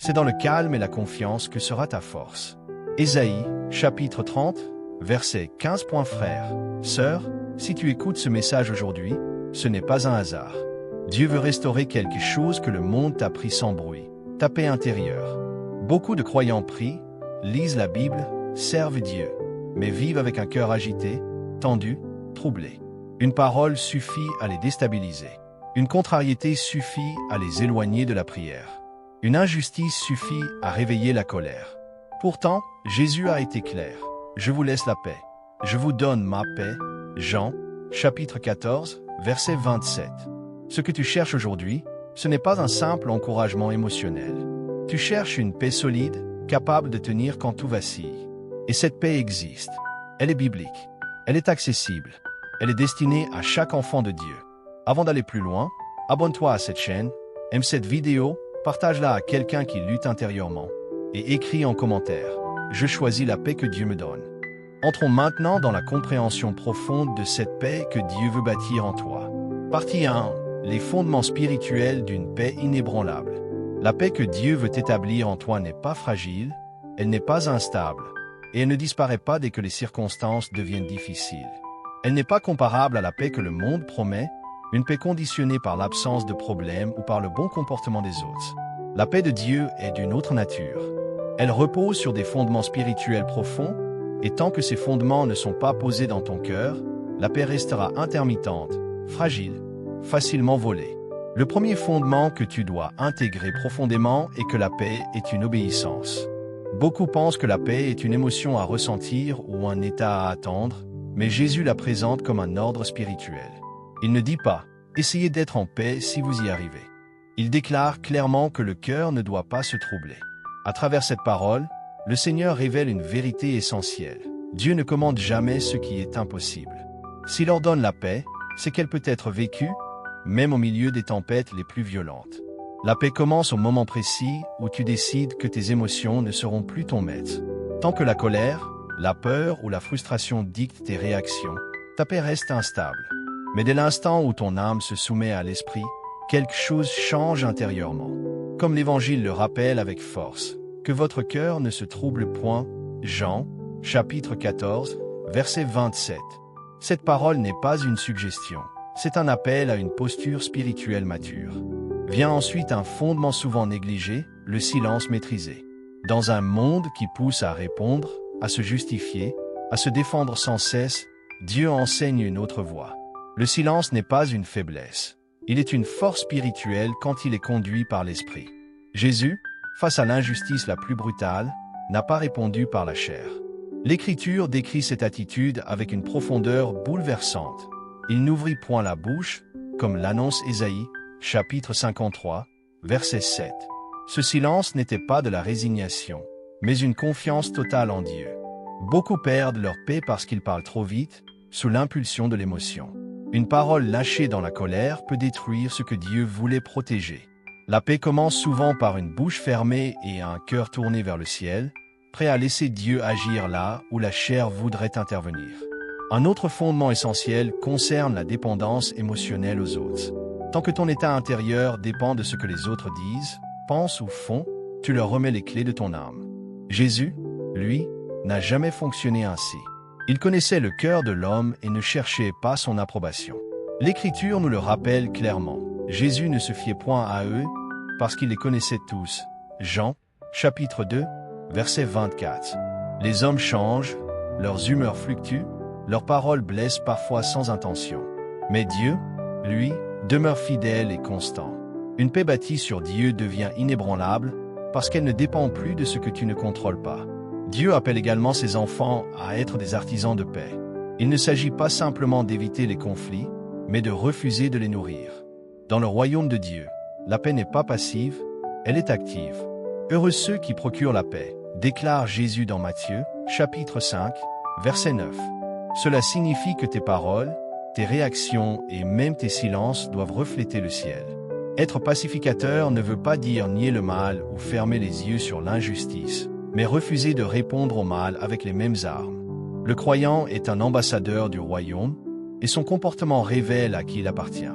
C'est dans le calme et la confiance que sera ta force. Ésaïe, chapitre 30, verset 15. Frère, sœur, si tu écoutes ce message aujourd'hui, ce n'est pas un hasard. Dieu veut restaurer quelque chose que le monde t'a pris sans bruit, ta paix intérieure. Beaucoup de croyants prient, lisent la Bible, servent Dieu, mais vivent avec un cœur agité, tendu, troublé. Une parole suffit à les déstabiliser. Une contrariété suffit à les éloigner de la prière. Une injustice suffit à réveiller la colère. Pourtant, Jésus a été clair. Je vous laisse la paix. Je vous donne ma paix. Jean, chapitre 14, verset 27. Ce que tu cherches aujourd'hui, ce n'est pas un simple encouragement émotionnel. Tu cherches une paix solide, capable de tenir quand tout vacille. Et cette paix existe. Elle est biblique. Elle est accessible. Elle est destinée à chaque enfant de Dieu. Avant d'aller plus loin, abonne-toi à cette chaîne, aime cette vidéo, partage-la à quelqu'un qui lutte intérieurement, et écris en commentaire « Je choisis la paix que Dieu me donne ». Entrons maintenant dans la compréhension profonde de cette paix que Dieu veut bâtir en toi. Partie 1. Les fondements spirituels d'une paix inébranlable. La paix que Dieu veut établir en toi n'est pas fragile, elle n'est pas instable, et elle ne disparaît pas dès que les circonstances deviennent difficiles. Elle n'est pas comparable à la paix que le monde promet, une paix conditionnée par l'absence de problèmes ou par le bon comportement des autres. La paix de Dieu est d'une autre nature. Elle repose sur des fondements spirituels profonds, et tant que ces fondements ne sont pas posés dans ton cœur, la paix restera intermittente, fragile, facilement volée. Le premier fondement que tu dois intégrer profondément est que la paix est une obéissance. Beaucoup pensent que la paix est une émotion à ressentir ou un état à attendre, mais Jésus la présente comme un ordre spirituel. Il ne dit pas « essayez d'être en paix si vous y arrivez ». Il déclare clairement que le cœur ne doit pas se troubler. À travers cette parole, le Seigneur révèle une vérité essentielle. Dieu ne commande jamais ce qui est impossible. S'il ordonne la paix, c'est qu'elle peut être vécue, même au milieu des tempêtes les plus violentes. La paix commence au moment précis où tu décides que tes émotions ne seront plus ton maître. Tant que la colère, la peur ou la frustration dictent tes réactions, ta paix reste instable. Mais dès l'instant où ton âme se soumet à l'esprit, quelque chose change intérieurement. Comme l'Évangile le rappelle avec force, que votre cœur ne se trouble point. Jean, chapitre 14, verset 27. Cette parole n'est pas une suggestion, c'est un appel à une posture spirituelle mature. Vient ensuite un fondement souvent négligé, le silence maîtrisé. Dans un monde qui pousse à répondre, à se justifier, à se défendre sans cesse, Dieu enseigne une autre voie. Le silence n'est pas une faiblesse. Il est une force spirituelle quand il est conduit par l'Esprit. Jésus, face à l'injustice la plus brutale, n'a pas répondu par la chair. L'Écriture décrit cette attitude avec une profondeur bouleversante. Il n'ouvrit point la bouche, comme l'annonce Ésaïe, chapitre 53, verset 7. Ce silence n'était pas de la résignation, mais une confiance totale en Dieu. Beaucoup perdent leur paix parce qu'ils parlent trop vite, sous l'impulsion de l'émotion. Une parole lâchée dans la colère peut détruire ce que Dieu voulait protéger. La paix commence souvent par une bouche fermée et un cœur tourné vers le ciel, prêt à laisser Dieu agir là où la chair voudrait intervenir. Un autre fondement essentiel concerne la dépendance émotionnelle aux autres. Tant que ton état intérieur dépend de ce que les autres disent, pensent ou font, tu leur remets les clés de ton âme. Jésus, lui, n'a jamais fonctionné ainsi. Il connaissait le cœur de l'homme et ne cherchait pas son approbation. L'Écriture nous le rappelle clairement. Jésus ne se fiait point à eux parce qu'il les connaissait tous. Jean, chapitre 2, verset 24. Les hommes changent, leurs humeurs fluctuent, leurs paroles blessent parfois sans intention. Mais Dieu, lui, demeure fidèle et constant. Une paix bâtie sur Dieu devient inébranlable parce qu'elle ne dépend plus de ce que tu ne contrôles pas. Dieu appelle également ses enfants à être des artisans de paix. Il ne s'agit pas simplement d'éviter les conflits, mais de refuser de les nourrir. Dans le royaume de Dieu, la paix n'est pas passive, elle est active. Heureux ceux qui procurent la paix, déclare Jésus dans Matthieu, chapitre 5, verset 9. Cela signifie que tes paroles, tes réactions et même tes silences doivent refléter le ciel. Être pacificateur ne veut pas dire nier le mal ou fermer les yeux sur l'injustice, mais refuser de répondre au mal avec les mêmes armes. Le croyant est un ambassadeur du royaume, et son comportement révèle à qui il appartient.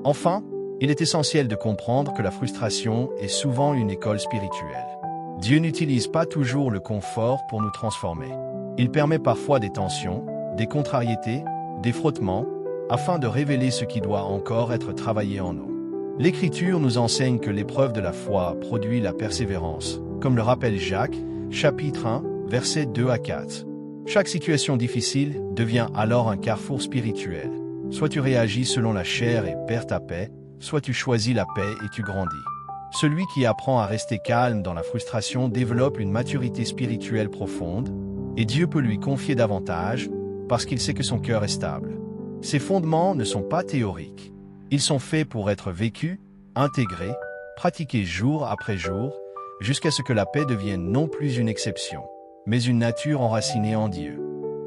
Enfin, Il est essentiel de comprendre que la frustration est souvent une école spirituelle. Dieu n'utilise pas toujours le confort pour nous transformer. Il permet parfois des tensions, des contrariétés, des frottements, afin de révéler ce qui doit encore être travaillé en nous. L'Écriture nous enseigne que l'épreuve de la foi produit la persévérance, comme le rappelle Jacques, chapitre 1, versets 2 à 4. Chaque situation difficile devient alors un carrefour spirituel. Soit tu réagis selon la chair et perds ta paix, soit tu choisis la paix et tu grandis. Celui qui apprend à rester calme dans la frustration développe une maturité spirituelle profonde, et Dieu peut lui confier davantage parce qu'il sait que son cœur est stable. Ces fondements ne sont pas théoriques. Ils sont faits pour être vécus, intégrés, pratiqués jour après jour, jusqu'à ce que la paix devienne non plus une exception, mais une nature enracinée en Dieu.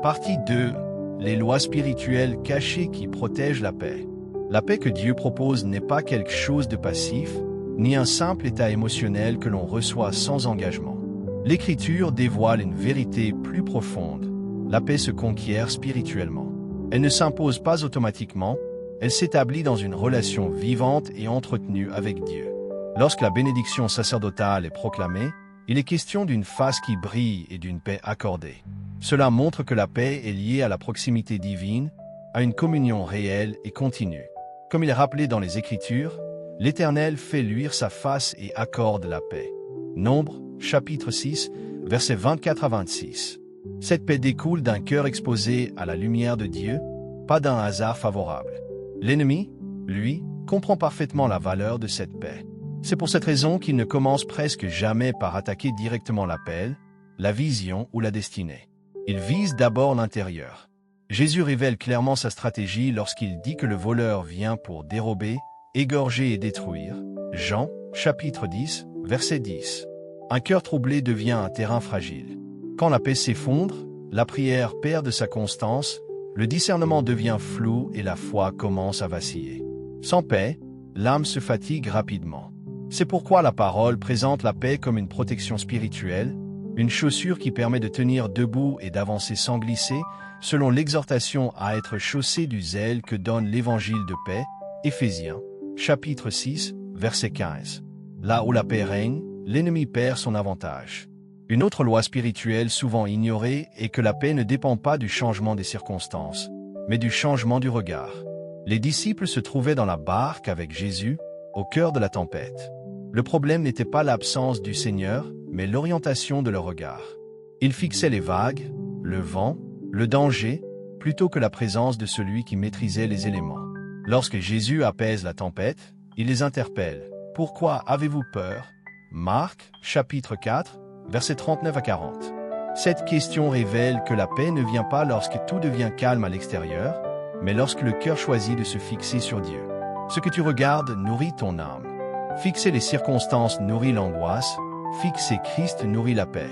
Partie 2. Les lois spirituelles cachées qui protègent la paix. La paix que Dieu propose n'est pas quelque chose de passif, ni un simple état émotionnel que l'on reçoit sans engagement. L'Écriture dévoile une vérité plus profonde. La paix se conquiert spirituellement. Elle ne s'impose pas automatiquement, elle s'établit dans une relation vivante et entretenue avec Dieu. Lorsque la bénédiction sacerdotale est proclamée, il est question d'une face qui brille et d'une paix accordée. Cela montre que la paix est liée à la proximité divine, à une communion réelle et continue. Comme il est rappelé dans les Écritures, l'Éternel fait luire sa face et accorde la paix. Nombre, chapitre 6, versets 24 à 26. Cette paix découle d'un cœur exposé à la lumière de Dieu, pas d'un hasard favorable. L'ennemi, lui, comprend parfaitement la valeur de cette paix. C'est pour cette raison qu'il ne commence presque jamais par attaquer directement l'appel, la vision ou la destinée. Il vise d'abord l'intérieur. Jésus révèle clairement sa stratégie lorsqu'il dit que le voleur vient pour dérober, égorger et détruire. Jean, chapitre 10, verset 10. Un cœur troublé devient un terrain fragile. Quand la paix s'effondre, la prière perd de sa constance, le discernement devient flou et la foi commence à vaciller. Sans paix, l'âme se fatigue rapidement. C'est pourquoi la parole présente la paix comme une protection spirituelle, une chaussure qui permet de tenir debout et d'avancer sans glisser, selon l'exhortation à être chaussé du zèle que donne l'évangile de paix, Éphésiens, chapitre 6, verset 15. Là où la paix règne, l'ennemi perd son avantage. Une autre loi spirituelle souvent ignorée est que la paix ne dépend pas du changement des circonstances, mais du changement du regard. Les disciples se trouvaient dans la barque avec Jésus, au cœur de la tempête. Le problème n'était pas l'absence du Seigneur, mais l'orientation de leur regard. Ils fixaient les vagues, le vent, le danger, plutôt que la présence de celui qui maîtrisait les éléments. Lorsque Jésus apaise la tempête, il les interpelle. « Pourquoi avez-vous peur » Marc, chapitre 4, versets 39 à 40. Cette question révèle que la paix ne vient pas lorsque tout devient calme à l'extérieur, mais lorsque le cœur choisit de se fixer sur Dieu. Ce que tu regardes nourrit ton âme. Fixer les circonstances nourrit l'angoisse, fixer Christ nourrit la paix.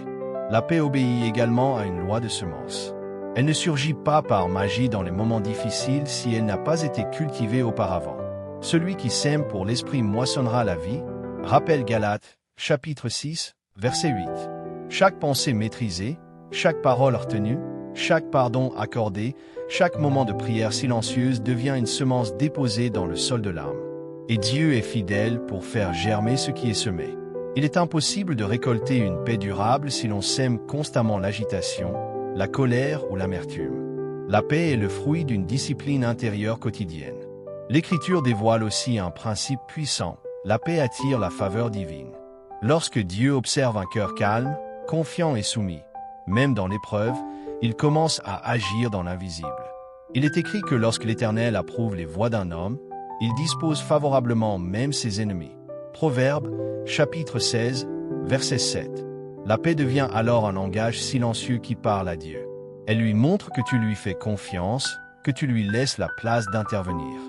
La paix obéit également à une loi de semence. Elle ne surgit pas par magie dans les moments difficiles si elle n'a pas été cultivée auparavant. Celui qui sème pour l'esprit moissonnera la vie, rappelle Galates, chapitre 6, verset 8. Chaque pensée maîtrisée, chaque parole retenue, chaque pardon accordé, chaque moment de prière silencieuse devient une semence déposée dans le sol de l'âme. Et Dieu est fidèle pour faire germer ce qui est semé. Il est impossible de récolter une paix durable si l'on sème constamment l'agitation, la colère ou l'amertume. La paix est le fruit d'une discipline intérieure quotidienne. L'Écriture dévoile aussi un principe puissant. La paix attire la faveur divine. Lorsque Dieu observe un cœur calme, confiant et soumis, même dans l'épreuve, il commence à agir dans l'invisible. Il est écrit que lorsque l'Éternel approuve les voies d'un homme, il dispose favorablement même ses ennemis. Proverbe, chapitre 16, verset 7. La paix devient alors un langage silencieux qui parle à Dieu. Elle lui montre que tu lui fais confiance, que tu lui laisses la place d'intervenir.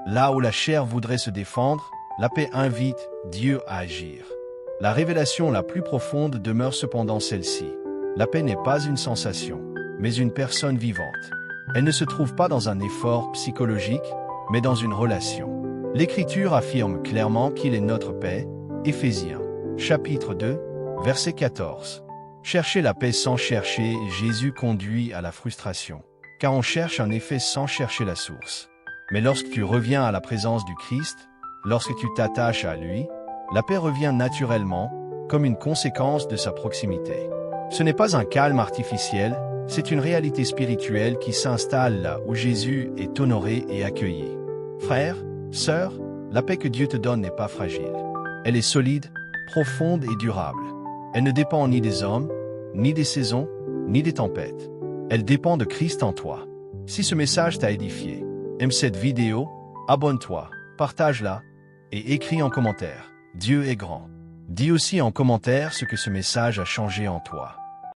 Là où la chair voudrait se défendre, la paix invite Dieu à agir. La révélation la plus profonde demeure cependant celle-ci. La paix n'est pas une sensation, mais une personne vivante. Elle ne se trouve pas dans un effort psychologique, mais dans une relation. L'Écriture affirme clairement qu'il est notre paix, Éphésiens, chapitre 2, verset 14. Chercher la paix sans chercher Jésus conduit à la frustration, car on cherche un effet sans chercher la source. Mais lorsque tu reviens à la présence du Christ, Lorsque tu t'attaches à lui, la paix revient naturellement, comme une conséquence de sa proximité. Ce n'est pas un calme artificiel, c'est une réalité spirituelle qui s'installe là où Jésus est honoré et accueilli. Frère, sœur, la paix que Dieu te donne n'est pas fragile. Elle est solide, profonde et durable. Elle ne dépend ni des hommes, ni des saisons, ni des tempêtes. Elle dépend de Christ en toi. Si ce message t'a édifié, aime cette vidéo, abonne-toi, partage-la et écris en commentaire. Dieu est grand. Dis aussi en commentaire ce que ce message a changé en toi.